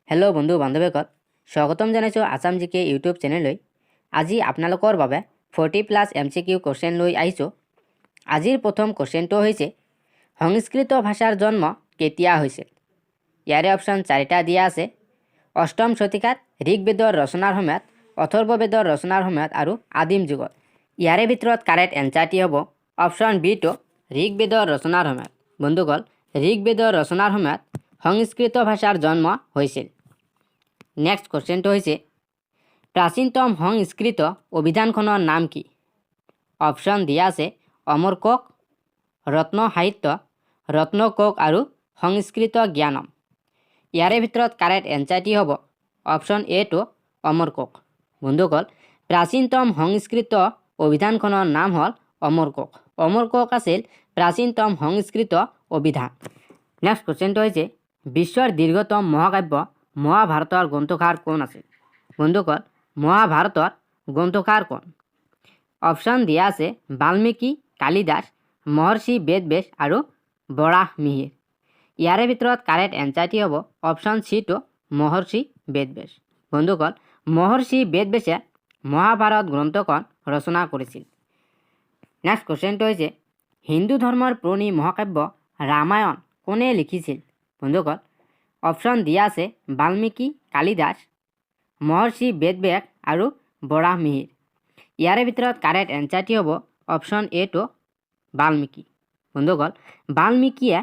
Hello' বন্ধু বান্ধৱীসকল, স্বাগতম জনাইছোঁ আছাম জিকে ইউটিউব চেনেললৈ। আজি আপোনালোকৰ বাবে 40+ MCQ কুৱেশ্যন লৈ আহিছোঁ। আজিৰ প্ৰথম কুৱেশ্যনটো হৈছে, সংস্কৃত ভাষাৰ জন্ম কেতিয়া হৈছিল? ইয়াৰে অপশ্যন 4টা দিয়া আছে। অষ্টম শতিকাত, ঋগ্বেদৰ ৰচনাৰ সময়ত, অথৰ্ববেদৰ ৰচনাৰ সময়ত আৰু আদিম যুগত। ইয়াৰে ভিতৰত কাৰেক্ট এনচাৰটি হ'ব অপশ্যন বিটো, ঋগ্বেদৰ ৰচনাৰ সময়ত। বন্ধুসকল, ঋগ্বেদৰ ৰচনাৰ সময়ত সংস্কৃত ভাষাৰ জন্ম হৈছিল। নেক্সট কুৱেশ্যনটো হৈছে, প্ৰাচীনতম সংস্কৃত অভিধানখনৰ নাম কি? অপশ্যন দিয়া আছে অমৰকোষ, ৰত্ন সাহিত্য, ৰত্নকোষ আৰু সংস্কৃত জ্ঞানম। ইয়াৰে ভিতৰত কাৰেক্ট এনচাৰটি হ'ব অপশ্যন এটো, অমৰকোষ। বন্ধুসকল, প্ৰাচীনতম সংস্কৃত অভিধানখনৰ নাম হ'ল অমৰকোষ। অমৰকোষ আছিল প্ৰাচীনতম সংস্কৃত অভিধান। নেক্সট কুৱেশ্যনটো হৈছে, বিশ্বৰ দীৰ্ঘতম মহাকাব্য মহাভাৰতৰ গ্ৰন্থকাৰ কোন আছিল? বন্ধুসকল, মহাভাৰতৰ গ্ৰন্থকাৰ কোন? অপশ্যন দিয়া আছে বাল্মীকি, কালিদাস, মহৰ্ষি বেদব্যাস আৰু বৰাহ মিহিৰ। ইয়াৰে ভিতৰত কাৰেক্ট এনচাৰটি হ'ব অপশ্যন চিটো, মহৰ্ষি বেদব্যাস। বন্ধুসকল, মহৰ্ষি বেদব্যাসে মহাভাৰত গ্ৰন্থখন ৰচনা কৰিছিল। নেক্সট কুৱেশ্যনটো হৈছে, হিন্দু ধৰ্মৰ পুৰণি মহাকাব্য ৰামায়ণ কোনে লিখিছিল? বন্ধুসকল, অপশ্যন দিয়া আছে বাল্মীকি, কালিদাস, মহৰ্ষি বেদব্যাস আৰু বৰাহ মিহিৰ। ইয়াৰে ভিতৰত কাৰেক্ট এনচাৰটি হ'ব অপশ্যন এটো, বাল্মীকি। বন্ধুসকল, বাল্মীকিয়ে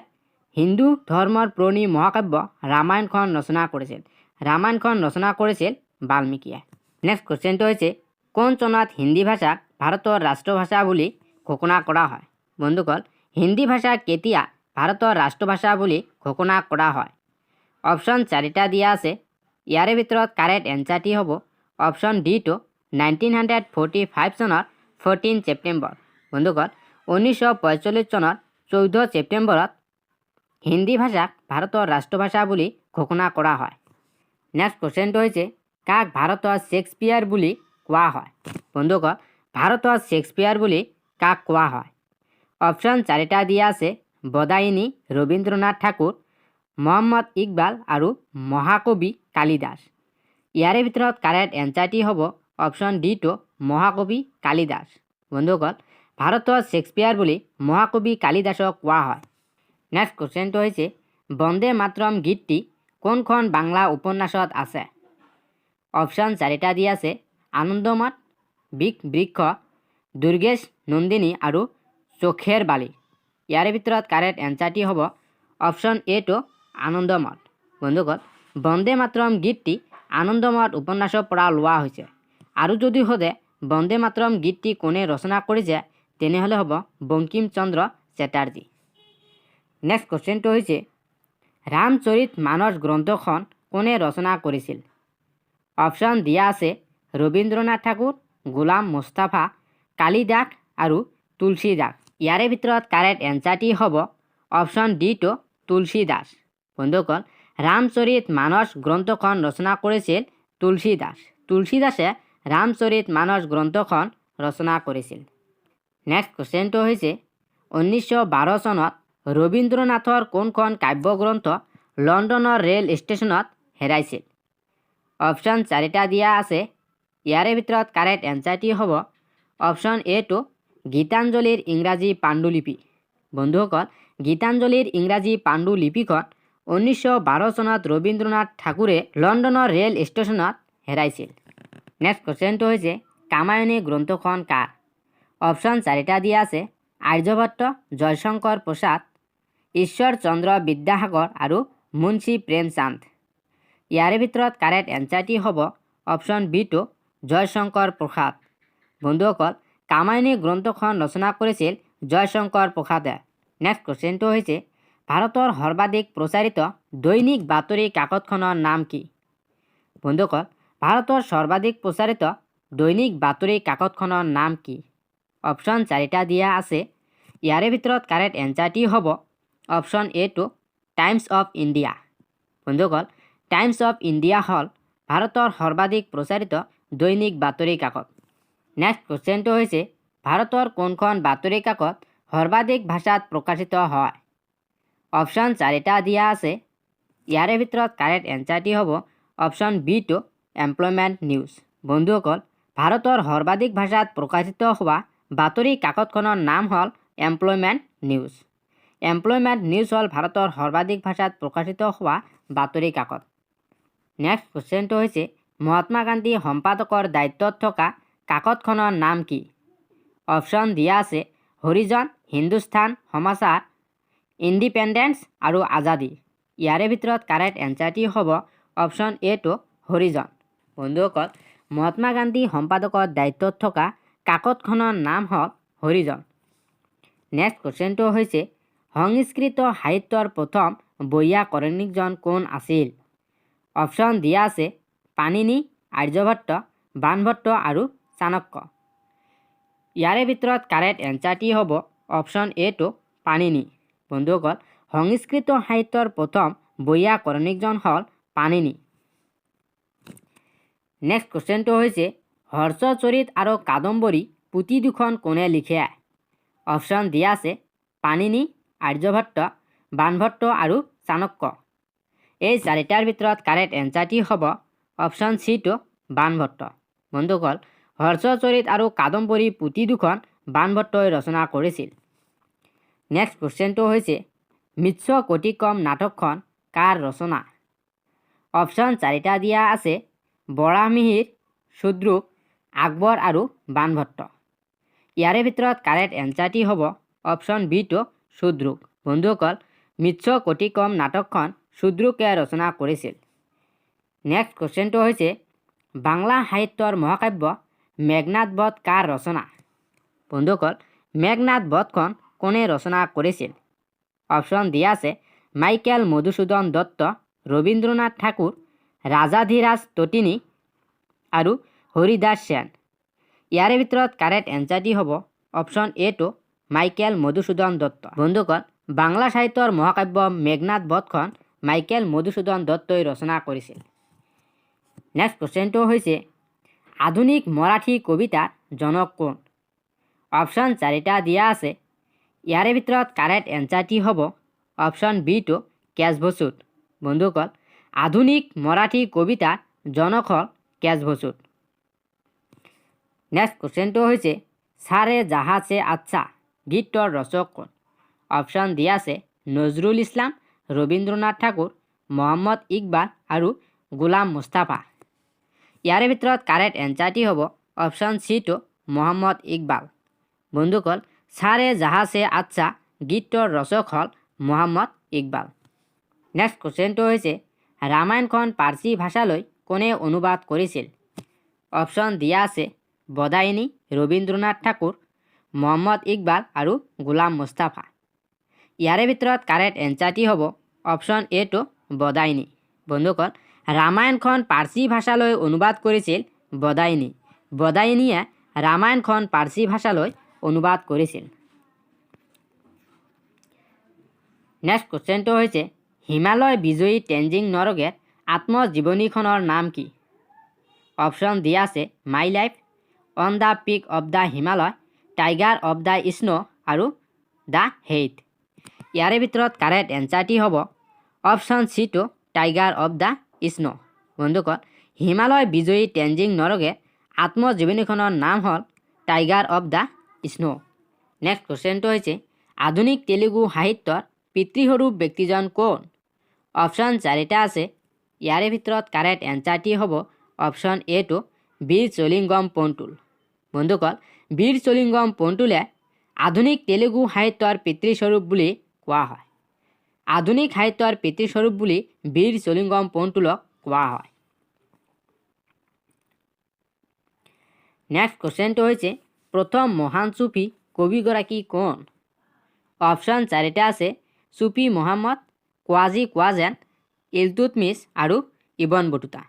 হিন্দু ধৰ্মৰ পুৰণি মহাকাব্য ৰামায়ণখন ৰচনা কৰিছিল। ৰামায়ণখন ৰচনা কৰিছিল বাল্মীকিয়ে। নেক্সট কুৱেশ্যনটো হৈছে, কোন চনত হিন্দী ভাষাক ভাৰতৰ ৰাষ্ট্ৰভাষা বুলি ঘোষণা কৰা হয়? বন্ধুসকল, হিন্দী ভাষা কেতিয়া ভাৰতৰ ৰাষ্ট্ৰভাষা বুলি ঘোষণা কৰা হয়? অপশ্যন 4টা দিয়া আছে। ইয়াৰে ভিতৰত কাৰেক্ট এনচাৰটি হ'ব অপশ্যন ডিটো, 1945 চনৰ 14 ছেপ্টেম্বৰ। বন্ধুসকল, 1945 চনৰ 14 ছেপ্টেম্বৰত হিন্দী ভাষাক ভাৰতৰ ৰাষ্ট্ৰভাষা বুলি ঘোষণা কৰা হয়। নেক্সট কুৱেশ্যনটো হৈছে, কাক ভাৰতৰ শ্বেক্সপিয়াৰ বুলি কোৱা হয়? বন্ধুসকল, ভাৰতৰ শ্বেক্সপিয়াৰ বুলি কাক কোৱা হয়? অপশ্যন 4টা দিয়া আছে। বদায়িনী, ৰবীন্দ্ৰনাথ ঠাকুৰ, মহম্মদ ইকবাল আৰু মহাকবি কালিদাস। ইয়াৰে ভিতৰত কাৰেক্ট এনচাৰটি হ'ব অপশ্যন ডিটো, মহাকবি কালিদাস। বন্ধুসকল, ভাৰতৰ শ্বেক্সপিয়াৰ বুলি মহাকবি কালিদাসক কোৱা হয়। নেক্সট কুৱেশ্যনটো হৈছে, বন্দে মাতৰম গীতটি কোনখন বাংলা উপন্যাসত আছে? অপশ্যন 4টা দিয়া আছে। আনন্দমঠ, বৃক্ষ, দুৰ্গেশ নন্দিনী আৰু চোখেৰ বালি। ইয়াৰে ভিতৰত কাৰেক্ট এনচাৰটি হ'ব অপশ্যন এটো, আনন্দমঠ। বন্ধুসকল, বন্দে মাতৰম গীতটি আনন্দমঠ উপন্যাসৰ পৰা লোৱা হৈছে। আৰু যদি সোধে বন্দে মাতৰম গীতটি কোনে ৰচনা কৰিছে, তেনেহ'লে হ'ব বংকিম চন্দ্ৰ চেটাৰ্জী। নেক্সট কুৱেশ্যনটো হৈছে, ৰামচৰিত মানস গ্ৰন্থখন কোনে ৰচনা কৰিছিল? অপশ্যন দিয়া আছে ৰবীন্দ্ৰনাথ ঠাকুৰ, গোলাম মুস্তাফা, কালিদাস আৰু তুলসীদাস। ইয়াৰে ভিতৰত কাৰেক্ট এনচাৰটি হ'ব অপশ্যন ডিটো, তুলসীদাস। বন্ধুসকল, ৰামচৰিত মানস গ্ৰন্থখন ৰচনা কৰিছিল তুলসীদাস। তুলসীদাসে ৰামচৰিত মানস গ্ৰন্থখন ৰচনা কৰিছিল। নেক্সট কুৱেশ্যনটো হৈছে, 1912 চনত ৰবীন্দ্ৰনাথৰ কোনখন কাব্যগ্ৰন্থ লণ্ডনৰ ৰেল ষ্টেচনত হেৰাইছিল? অপশ্যন 4টা দিয়া আছে। ইয়াৰে ভিতৰত কাৰেক্ট এনচাৰটি হ'ব অপশ্যন এটো, গীতাঞ্জলিৰ ইংৰাজী পাণ্ডুলিপি। বন্ধুসকল, গীতাঞ্জলিৰ ইংৰাজী পাণ্ডুলিপিখন 1912 চনত ৰবীন্দ্ৰনাথ ঠাকুৰে লণ্ডনৰ ৰেল ষ্টেচনত হেৰাইছিল। নেক্সট কুৱেশ্যনটো হৈছে, কামায়নী গ্ৰন্থখন কাৰ? অপশ্যন 4টা দিয়া আছে। আৰ্যভট্ট, জয়শংকৰ প্ৰসাদ, ঈশ্বৰ চন্দ্ৰ বিদ্যাসাগৰ আৰু মুন্সী প্ৰেমচান্দ। ইয়াৰে ভিতৰত কাৰেক্ট এনচাৰটি হ'ব অপশ্যন বিটো, জয়শংকৰ প্ৰসাদ। বন্ধুসকল, কামায়নী গ্ৰন্থখন ৰচনা কৰিছিল জয়শংকৰ প্ৰসাদে। নেক্সট কুৱেশ্যনটো হৈছে, ভাৰতৰ সৰ্বাধিক প্ৰচাৰিত দৈনিক বাতৰি কাকতখনৰ নাম কি? বন্ধুসকল, ভাৰতৰ সৰ্বাধিক প্ৰচাৰিত দৈনিক বাতৰি কাকতখনৰ নাম কি? অপশ্যন 4টা দিয়া আছে। ইয়াৰে ভিতৰত কাৰেক্ট এনচাৰটি হ'ব অপশ্যন এটো, টাইমছ অফ ইণ্ডিয়া। বন্ধুসকল, টাইমছ অফ ইণ্ডিয়া হ'ল ভাৰতৰ সৰ্বাধিক প্ৰচাৰিত দৈনিক বাতৰি কাকত। নেক্সট কুৱেশ্যনটো হৈছে, ভাৰতৰ কোনখন বাতৰি কাকত সৰ্বাধিক ভাষাত প্ৰকাশিত হয়? অপশ্যন 4টা দিয়া আছে। ইয়াৰে ভিতৰত কাৰেক্ট এনচাৰটি হ'ব অপশ্যন বিটো এমপ্লয়মেণ্ট নিউজ। বন্ধুসকল, ভাৰতৰ সৰ্বাধিক ভাষাত প্ৰকাশিত হোৱা বাতৰি কাকতখনৰ নাম হ'ল এমপ্লয়মেণ্ট নিউজ। এমপ্লয়মেণ্ট নিউজ হ'ল ভাৰতৰ সৰ্বাধিক ভাষাত প্ৰকাশিত হোৱা বাতৰি কাকত। নেক্সট কুৱেশ্যনটো হৈছে মহাত্মা গান্ধী সম্পাদকৰ দায়িত্বত থকা কাকতখনৰ নাম কি? অপশ্যন দিয়া আছে হৰিজন, হিন্দুস্তান সমাচাৰ, ইণ্ডিপেণ্ডেন্স আৰু আজাদী। ইয়াৰে ভিতৰত কাৰেক্ট এনচাৰটি হ'ব অপশ্যন এটো হৰিজন। বন্ধুসকল, মহাত্মা গান্ধী সম্পাদকৰ দায়িত্বত থকা কাকতখনৰ নাম হ'ল হৰিজন। নেক্সট কুৱেশ্যনটো হৈছে সংস্কৃত সাহিত্যৰ প্ৰথম বৈয়াকৰণিকজন কোন আছিল? অপশ্যন দিয়া আছে পাণিনি, আৰ্যভট্ট, বাণভট্ট আৰু চাণক্য। ইয়াৰে ভিতৰত কাৰেক্ট এনচাৰটি হ'ব অপশ্যন এটো পাণিনি। বন্ধুসকল, সংস্কৃত সাহিত্যৰ প্ৰথম বৈয়াকৰণিকজন হ'ল পাণিনি। নেক্সট কুৱেশ্যনটো হৈছে হৰ্ষচৰিত আৰু কাদম্বৰী পুথি দুখন কোনে লিখে? অপশ্যন দিয়া আছে পাণিনি, আৰ্যভট্ট, বাণভট্ট আৰু চাণক্য। এই চাৰিটাৰ ভিতৰত কাৰেক্ট এনচাৰটি হ'ব অপশ্যন চিটো বাণভট্ট। বন্ধুসকল, হৰ্ষচৰিত আৰু কাদম্বৰী পুথি দুখন বাণভট্টই ৰচনা কৰিছিল। নেক্সট কুৱেশ্যনটো হৈছে মৃচ্ছকটিকম নাটকখন কাৰ ৰচনা? অপশ্যন চাৰিটা দিয়া আছে বৰাহমিহিৰ, শূদ্ৰক, আকবৰ আৰু বাণভট্ট। ইয়াৰে ভিতৰত কাৰেক্ট এনচাৰটি হ'ব অপশ্যন বিটো শূদ্ৰক। বন্ধুসকল, মৃচ্ছকটিকম নাটকখন শূদ্ৰকে ৰচনা কৰিছিল। নেক্সট কুৱেশ্যনটো হৈছে বাংলা সাহিত্যৰ মহাকাব্য মেঘনাদ বধ কাৰ ৰচনা? বন্ধুসকল, মেঘনাদ বধখন কোনে ৰচনা কৰিছিল? অপশ্যন দিয়া আছে মাইকেল মধুসূদন দত্ত, ৰবীন্দ্ৰনাথ ঠাকুৰ, ৰাজাধিৰাজ ততিনী আৰু হৰিদাস সেন। ইয়াৰে ভিতৰত কাৰেক্ট এনচাৰটি হ'ব অপশ্যন এটো মাইকেল মধুসূদন দত্ত। বন্ধুসকল, বাংলা সাহিত্যৰ মহাকাব্য মেঘনাদ বধখন মাইকেল মধুসূদন দত্তই ৰচনা কৰিছিল। নেক্সট কুৱেশ্যনটো হৈছে আধুনিক মৰাঠী কবিতাৰ জনক কোন? অপশ্যন চাৰিটা দিয়া আছে। ইয়াৰে ভিতৰত কাৰেক্ট এনচাৰটি হ'ব অপশ্যন বিটো কেশৱচুত। বন্ধুসকল, আধুনিক মৰাঠী কবিতাৰ জনক হ'ল কেশৱচুত। নেক্সট কুৱেশ্যনটো হৈছে সাৰে জাহা সে আচ্ছা গীতটোৰ ৰচক কোন? অপশ্যন দিয়া আছে নজৰুল ইছলাম, ৰবীন্দ্ৰনাথ ঠাকুৰ, মহম্মদ ইকবাল আৰু গোলাম মুস্তাফা। ইয়াৰে ভিতৰত কাৰেক্ট এনচাৰটি হ'ব অপশ্যন চিটো মহম্মদ ইকবাল। বন্ধুসকল, সাৰে জাহা সে আচ্ছা গীতটোৰ ৰচক হ'ল মহম্মদ ইকবাল। নেক্সট কুৱেশ্যনটো হৈছে ৰামায়ণখন পাৰ্চী ভাষালৈ কোনে অনুবাদ কৰিছিল? অপশ্যন দিয়া আছে বদায়নী, ৰবীন্দ্ৰনাথ ঠাকুৰ, মহম্মদ ইকবাল আৰু গোলাম মুস্তাফা। ইয়াৰে ভিতৰত কাৰেক্ট এনচাৰটি হ'ব অপশ্যন এটো বদায়নী। বন্ধুসকল, ৰামায়ণখন পাৰ্চী ভাষালৈ অনুবাদ কৰিছিল বদায়নী। বদায়নীয়ে ৰামায়ণখন পাৰ্চী ভাষালৈ অনুবাদ কৰিছিল। নেক্সট কুৱেশ্যনটো হৈছে হিমালয় বিজয়ী তেনজিং নৰগেৰ আত্মজীৱনীখনৰ নাম কি? অপশ্যন দিয়া আছে my life, on the peak of the Himalaya, tiger of the snow আৰু দ্য হেইট। ইয়াৰে ভিতৰত কাৰেক্ট এনচাৰটি হ'ব অপশ্যন চিটো টাইগাৰ অৱ দ্য স্নো। বন্ধুসকল, হিমালয় বিজয়ী তেনজিং নৰগেৰ আত্মজীৱনীখনৰ নাম হ'ল tiger of the snow. Next কুৱেশ্যনটো হৈছে আধুনিক তেলেগু সাহিত্যৰ পিতৃস্বৰূপ ব্যক্তিজন কোন? অপশ্যন চাৰিটা আছে। ইয়াৰে ভিতৰত কাৰেক্ট এনচাৰটি হ'ব অপশ্যন এটো বীৰ চলিংগম পণ্টুল। বন্ধুসকল, বীৰ চলিংগম পণ্টুলে আধুনিক তেলেগু সাহিত্যৰ পিতৃস্বৰূপ বুলি কোৱা হয়। আধুনিক সাহিত্যৰ পিতৃস্বৰূপ বুলি বীৰ চলিংগম পণ্টুলক কোৱা হয়। নেক্সট কুৱেশ্যনটো হৈছে প্ৰথম মহান চুফী কবিগৰাকী কোন? অপশ্যন চাৰিটা আছে চুফী মুহাম্মদ, কোৱাজী কোৱাজেন, ইলতুৎমিছ আৰু ইবন বটুতা।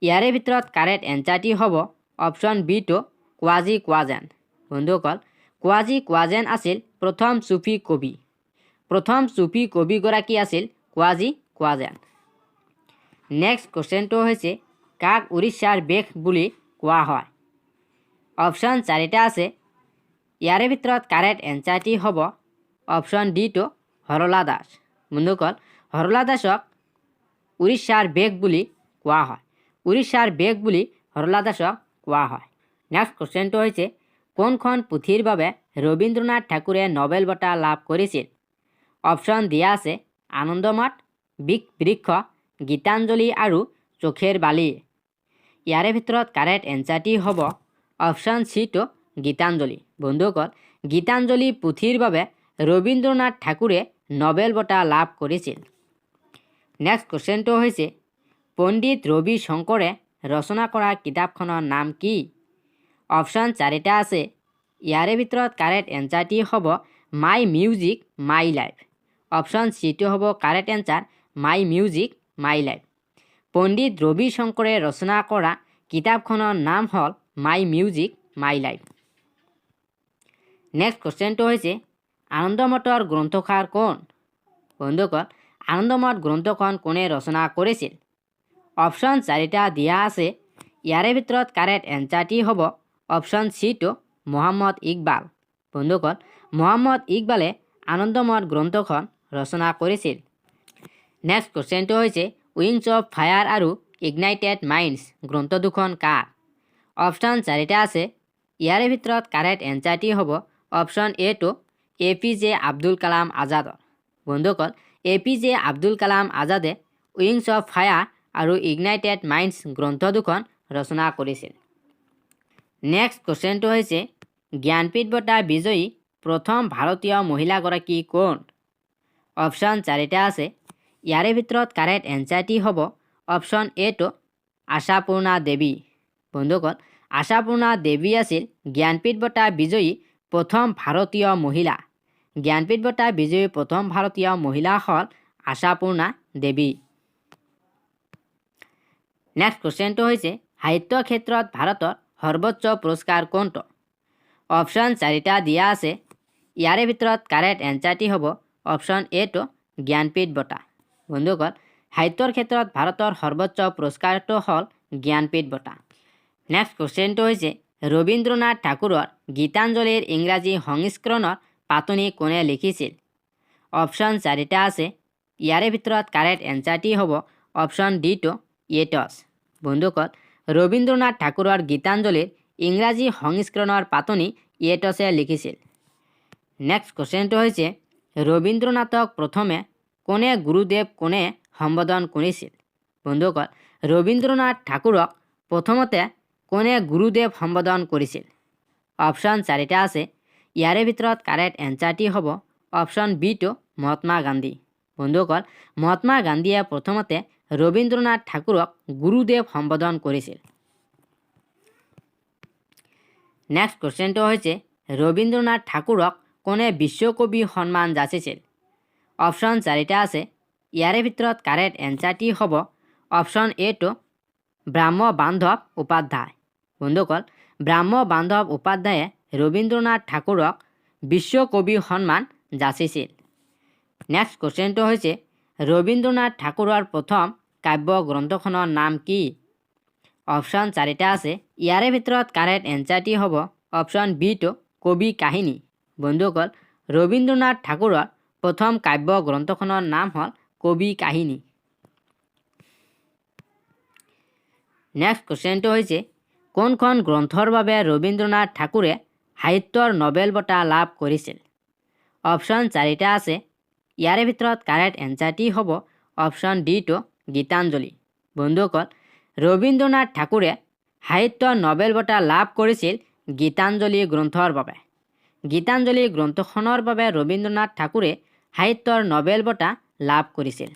ইয়াৰে ভিতৰত কাৰেক্ট এনচাৰটি হ'ব অপশ্যন বিটো কোৱাজী কোৱাজেন। বন্ধুসকল, কোৱাজী কোৱাজেন আছিল প্ৰথম চুফী কবি। প্ৰথম চুফী কবিগৰাকী আছিল কোৱাজী কোৱাজেন। নেক্সট কুৱেশ্যনটো হৈছে কাক উৰিষ্যাৰ বেশ বুলি কোৱা হয়? অপশ্যন চাৰিটা আছে। ইয়াৰে ভিতৰত কাৰেক্ট এনচাৰটি হ'ব অপশ্যন ডিটো হৰলা দাস। বন্ধুসকল, হৰলা দাসক উৰিষ্যাৰ বেশ বুলি কোৱা হয়। উৰিষ্যাৰ বেগ বুলি সৰলা দাসক কোৱা হয়। নেক্সট কুৱেশ্যনটো হৈছে কোনখন পুথিৰ বাবে ৰবীন্দ্ৰনাথ ঠাকুৰে নোবেল বঁটা লাভ কৰিছিল? অপশ্যন দিয়া আছে আনন্দমঠ, বৃক্ষ, গীতাঞ্জলি আৰু চোখেৰ বালি। ইয়াৰে ভিতৰত কাৰেক্ট এনচাৰটি হ'ব অপশ্যন চিটো গীতাঞ্জলি। বন্ধুসকল, গীতাঞ্জলি পুথিৰ বাবে ৰবীন্দ্ৰনাথ ঠাকুৰে নোবেল বঁটা লাভ কৰিছিল। নেক্সট কুৱেশ্যনটো হৈছে পণ্ডিত ৰবি শংকৰে ৰচনা কৰা কিতাপখনৰ নাম কি? অপশ্যন 4টা আছে। ইয়াৰে ভিতৰত কাৰেক্ট এনচাৰটি হ'ব my music my life. Option চিটো হ'ব correct answer my music my life. Pandit Ravi শংকৰে ৰচনা কৰা কিতাপখনৰ নাম হ'ল my music my life. Next কুৱেশ্যনটো হৈছে আনন্দমঠৰ গ্ৰন্থকাৰ কোন? বন্ধুসকল, আনন্দমঠ গ্ৰন্থখন কোনে ৰচনা কৰিছিল? অপশ্যন 4টা দিয়া আছে। ইয়াৰে ভিতৰত কাৰেক্ট এনচাৰটি হ'ব অপশ্যন চিটো মহম্মদ ইকবাল। বন্ধুসকল, মহম্মদ ইকবালে আনন্দমঠ গ্ৰন্থখন ৰচনা কৰিছিল। নেক্সট কুৱেশ্যনটো হৈছে উইংছ অফ ফায়াৰ আৰু ইগনাইটেড মাইণ্ডছ গ্ৰন্থ দুখন কাৰ? অপশ্যন 4টা আছে। ইয়াৰে ভিতৰত কাৰেক্ট এনচাৰটি হ'ব অপশ্যন এটো APJ আব্দুল কালাম আজাদৰ। বন্ধুসকল, APJ আব্দুল কালাম আজাদে উইংছ অফ ফায়াৰ আৰু ইগনাইটেড মাইণ্ডছ গ্ৰন্থ দুখন ৰচনা কৰিছিল। নেক্সট কুৱেশ্যনটো হৈছে জ্ঞানপীঠ বঁটা বিজয়ী প্ৰথম ভাৰতীয় মহিলাগৰাকী কোন? অপশ্যন 4টা আছে। ইয়াৰে ভিতৰত কাৰেক্ট এনচাৰটি হ'ব অপশ্যন এটো আশাপূৰ্ণা দেৱী। বন্ধুসকল, আশাপূৰ্ণা দেৱী আছিল জ্ঞানপীঠ বঁটা বিজয়ী প্ৰথম ভাৰতীয় মহিলা। জ্ঞানপীঠ বঁটা বিজয়ী প্ৰথম ভাৰতীয় মহিলা হ'ল আশাপূৰ্ণা দেৱী। নেক্সট কুৱেশ্যনটো হৈছে সাহিত্য ক্ষেত্ৰত ভাৰতৰ সৰ্বোচ্চ পুৰস্কাৰ কোনটো? অপশ্যন 4টা দিয়া আছে। ইয়াৰে ভিতৰত কাৰেক্ট এনচাৰটি হ'ব অপশ্যন এটো জ্ঞানপীঠ বঁটা। বন্ধুসকল, সাহিত্যৰ ক্ষেত্ৰত ভাৰতৰ সৰ্বোচ্চ পুৰস্কাৰটো হ'ল জ্ঞানপীঠ বঁটা। নেক্সট কুৱেশ্যনটো হৈছে ৰবীন্দ্ৰনাথ ঠাকুৰৰ গীতাঞ্জলিৰ ইংৰাজী সংস্কৰণৰ পাতনি কোনে লিখিছিল? অপশ্যন 4টা আছে। ইয়াৰে ভিতৰত কাৰেক্ট এনচাৰটি হ'ব অপশ্যন ডিটো ইয়েটছ। বন্ধুসকল, ৰবীন্দ্ৰনাথ ঠাকুৰৰ গীতাঞ্জলিৰ ইংৰাজী সংস্কৰণৰ পাতনি ইয়েটছে লিখিছিল। নেক্সট কুৱেশ্যনটো হৈছে ৰবীন্দ্ৰনাথক প্ৰথমে কোনে গুৰুদেৱ কোনে সম্বোধন কৰিছিল? বন্ধুসকল, ৰবীন্দ্ৰনাথ ঠাকুৰক প্ৰথমতে কোনে গুৰুদেৱ সম্বোধন কৰিছিল? অপশ্যন 4টা আছে। ইয়াৰে ভিতৰত কাৰেক্ট এনচাৰটি হ'ব অপশ্যন বিটো মহাত্মা গান্ধী। বন্ধুসকল, মহাত্মা গান্ধীয়ে প্ৰথমতে ৰবীন্দ্ৰনাথ ঠাকুৰক গুৰুদেৱ সম্বোধন কৰিছিল। নেক্সট কুৱেশ্যনটো হৈছে ৰবীন্দ্ৰনাথ ঠাকুৰক কোনে বিশ্বকবি সন্মান যাচিছিল? অপশ্যন 4টা আছে। ইয়াৰে ভিতৰত কাৰেক্ট এনচাৰটি হ'ব অপশ্যন এটো ব্ৰহ্ম বান্ধৱ উপাধ্যায়। বন্ধুসকল, ব্ৰহ্ম বান্ধৱ উপাধ্যায়ে ৰবীন্দ্ৰনাথ ঠাকুৰক বিশ্বকবি সন্মান যাচিছিল। নেক্সট কুৱেশ্যনটো হৈছে ৰবীন্দ্ৰনাথ ঠাকুৰৰ প্ৰথম কাব্য গ্ৰন্থখনৰ নাম কি? অপশ্যন 4টা আছে। ইয়াৰে ভিতৰত কাৰেক্ট এনচাৰটি হ'ব অপশ্যন বিটো কবি কাহিনী। বন্ধুসকল, ৰবীন্দ্ৰনাথ ঠাকুৰৰ প্ৰথম কাব্য গ্ৰন্থখনৰ নাম হ'ল কবি কাহিনী। নেক্সট কুৱেশ্যনটো হৈছে কোনখন গ্ৰন্থৰ বাবে ৰবীন্দ্ৰনাথ ঠাকুৰে সাহিত্যৰ নোবেল বঁটা লাভ কৰিছিল? অপশ্যন 4টা আছে। ইয়াৰে ভিতৰত কাৰেক্ট এনচাৰটি হ'ব অপশ্যন ডিটো গীতাঞ্জলি। বন্ধুসকল, ৰবীন্দ্ৰনাথ ঠাকুৰে সাহিত্যৰ নোবেল বঁটা লাভ কৰিছিল গীতাঞ্জলি গ্ৰন্থৰ বাবে। গীতাঞ্জলি গ্ৰন্থখনৰ বাবে ৰবীন্দ্ৰনাথ ঠাকুৰে সাহিত্যৰ নোবেল বঁটা লাভ কৰিছিল।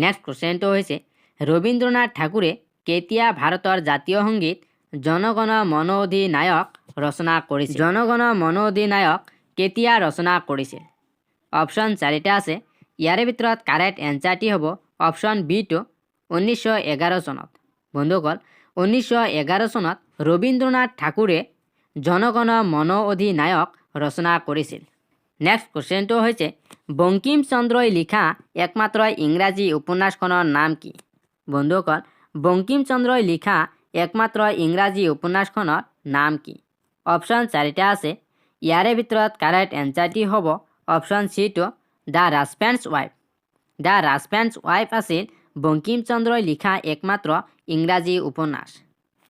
নেক্সট কুৱেশ্যনটো হৈছে ৰবীন্দ্ৰনাথ ঠাকুৰে কেতিয়া ভাৰতৰ জাতীয় সংগীত জন গণ মন অধিনায়ক ৰচনা কৰিছিল? জন গণ মন অধিনায়ক কেতিয়া ৰচনা কৰিছিল? অপশ্যন 4টা আছে। ইয়াৰে ভিতৰত কাৰেক্ট এনচাৰটি হ'ব অপশ্যন বিটো 1911 চনত। বন্ধুসকল, 1911 চনত ৰবীন্দ্ৰনাথ ঠাকুৰে জন গণ মন অধিনায়ক ৰচনা কৰিছিল। নেক্সট কুৱেশ্যনটো হৈছে বংকিম চন্দ্ৰই লিখা একমাত্ৰ ইংৰাজী উপন্যাসখনৰ নাম কি? বন্ধুসকল, বংকিম চন্দ্ৰই লিখা একমাত্ৰ ইংৰাজী উপন্যাসখনৰ নাম কি? অপশ্যন 4টা আছে। ইয়াৰে ভিতৰত কাৰেক্ট এনচাৰটি হ'ব অপশ্যন চিটো the husband's wife. The husband's wife আছিল বঙ্কিমচন্দ্ৰই লিখা একমাত্ৰ ইংৰাজী উপন্যাস?